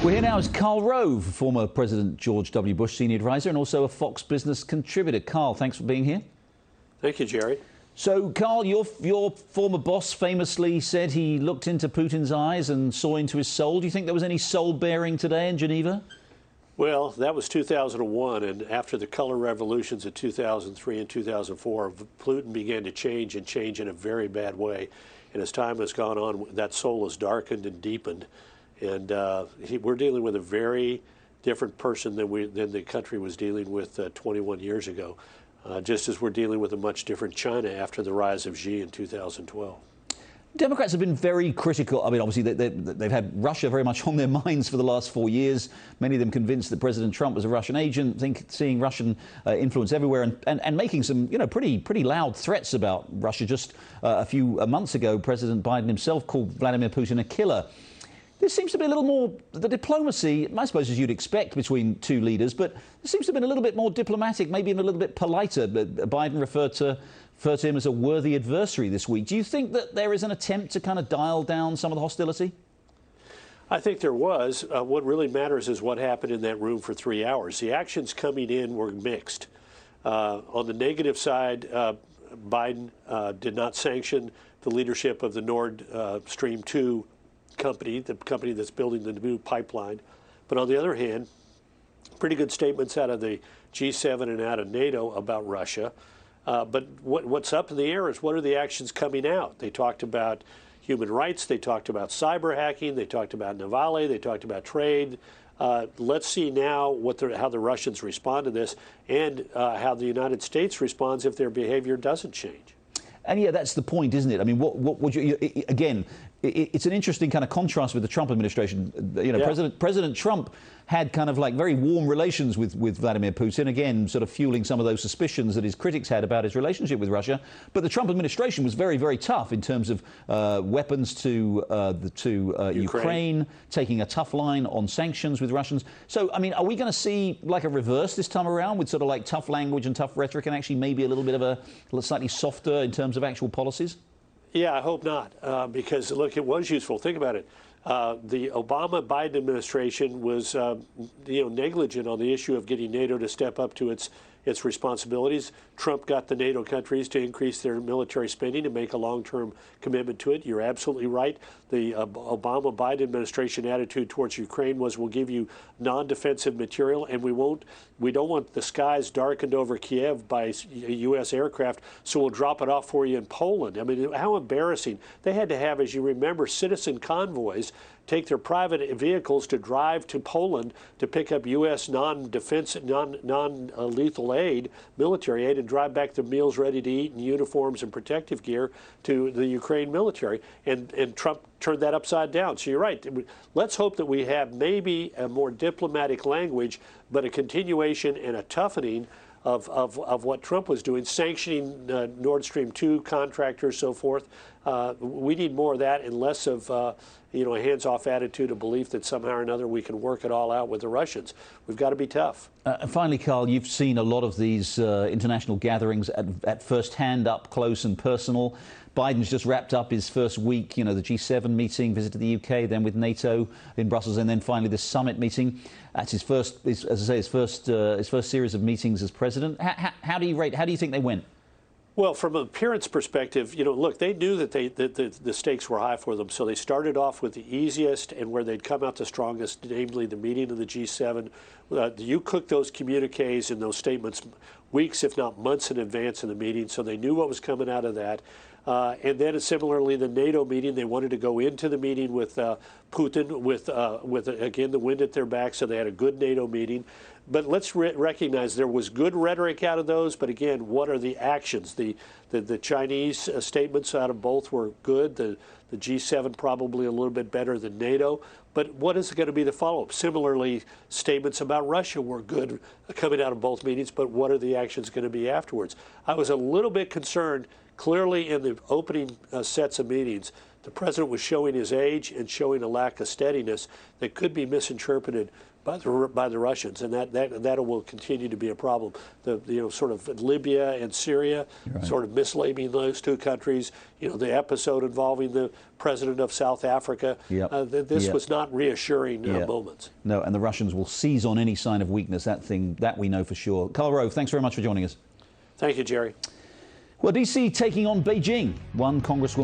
We're here now as Karl Rove, former President George W. Bush senior advisor and also a Fox Business contributor. Karl, thanks for being here. Thank you, Jerry. So, Karl, your former boss famously said he looked into Putin's eyes and saw into his soul. Do you think there was any soul bearing today in Geneva? Well, that was 2001, and after the color revolutions of 2003 and 2004, Putin began to change in a very bad way. And as time has gone on, that soul has darkened and deepened. And we're dealing with a very different person than the country was dealing with 21 years ago, just as we're dealing with a much different China after the rise of Xi in 2012. Democrats have been very critical. I mean, obviously, they've had Russia very much on their minds for the last 4 years. Many of them convinced that President Trump was a Russian agent, seeing Russian influence everywhere, and making some, pretty loud threats about Russia. Just a few months ago, President Biden himself called Vladimir Putin a killer. There seems to be a little more, the diplomacy, I suppose, as you'd expect between two leaders, but there seems to have been a little bit more diplomatic, maybe even a little bit politer. Biden referred to him as a worthy adversary this week. Do you think that there is an attempt to kind of dial down some of the hostility? I think there was. What really matters is what happened in that room for 3 hours. The actions coming in were mixed. On the negative side, Biden did not sanction the leadership of the Nord Stream 2 company, the company that's building the new pipeline. But on the other hand, pretty good statements out of the G7 and out of NATO about Russia. But what's up in the air is what are the actions coming out? They talked about human rights. They talked about cyber hacking. They talked about Navalny. They talked about trade. Let's see now how the Russians respond to this and how the United States responds if their behavior doesn't change. And yeah, that's the point, isn't it? I mean, what would you, again, it's an interesting kind of contrast with the Trump administration. Yeah. President Trump had kind of like very warm relations with Vladimir Putin, again, sort of fueling some of those suspicions that his critics had about his relationship with Russia. But the Trump administration was very, very tough in terms of weapons to Ukraine, taking a tough line on sanctions with Russians. So, I mean, are we going to see like a reverse this time around with sort of like tough language and tough rhetoric and actually maybe a little bit of a slightly softer in terms of actual policies? Yeah, I hope not, because, look, it was useful. Think about it. The Obama-Biden administration was, negligent on the issue of getting NATO to step up to its responsibilities. Trump got the NATO countries to increase their military spending and make a long-term commitment to it. You're absolutely right. The Obama-Biden administration attitude towards Ukraine was, we'll give you non-defensive material, and we don't want the skies darkened over Kiev by U.S. aircraft, so we'll drop it off for you in Poland. I mean, how embarrassing. They had to have, as you remember, citizen convoys take their private vehicles to drive to Poland to pick up U.S. non-defense, non-lethal aid, military aid, and drive back the meals ready to eat and uniforms and protective gear to the Ukraine military. And Trump turned that upside down. So you're right. Let's hope that we have maybe a more diplomatic language, but a continuation and a toughening of what Trump was doing, sanctioning Nord Stream 2 contractors, so forth. We need more of that and less of a hands-off attitude, a belief that somehow or another we can work it all out with the Russians. We've got to be tough. And finally, Karl, you've seen a lot of these international gatherings at first hand, up close and personal. Biden's just wrapped up his first week, the G7 meeting, visit to the UK, then with NATO in Brussels, and then finally this summit meeting. That's his first, as I say, his first series of meetings as president. How do you think they went? Well, from an appearance perspective, look, they knew that the stakes were high for them, so they started off with the easiest and where they'd come out the strongest, namely the meeting of the G7. You cooked those communiques and those statements weeks, if not months in advance of the meeting, so they knew what was coming out of that. And then similarly, the NATO meeting, they wanted to go into the meeting with Putin with again, the wind at their back, so they had a good NATO meeting. But let's recognize there was good rhetoric out of those, but again, what are the actions? The Chinese statements out of both were good. The G7 probably a little bit better than NATO. But what is going to be the follow-up? Similarly, statements about Russia were good coming out of both meetings, but what are the actions going to be afterwards? I was a little bit concerned, clearly in the opening sets of meetings, the president was showing his age and showing a lack of steadiness that could be misinterpreted by the Russians, and that will continue to be a problem. Sort of Libya and Syria, right, sort of mislabeling those two countries. The episode involving the president of South Africa. Yep. This was not reassuring moments. No, and the Russians will seize on any sign of weakness. That we know for sure. Karl Rove, thanks very much for joining us. Thank you, Jerry. Well, DC taking on Beijing. One Congresswoman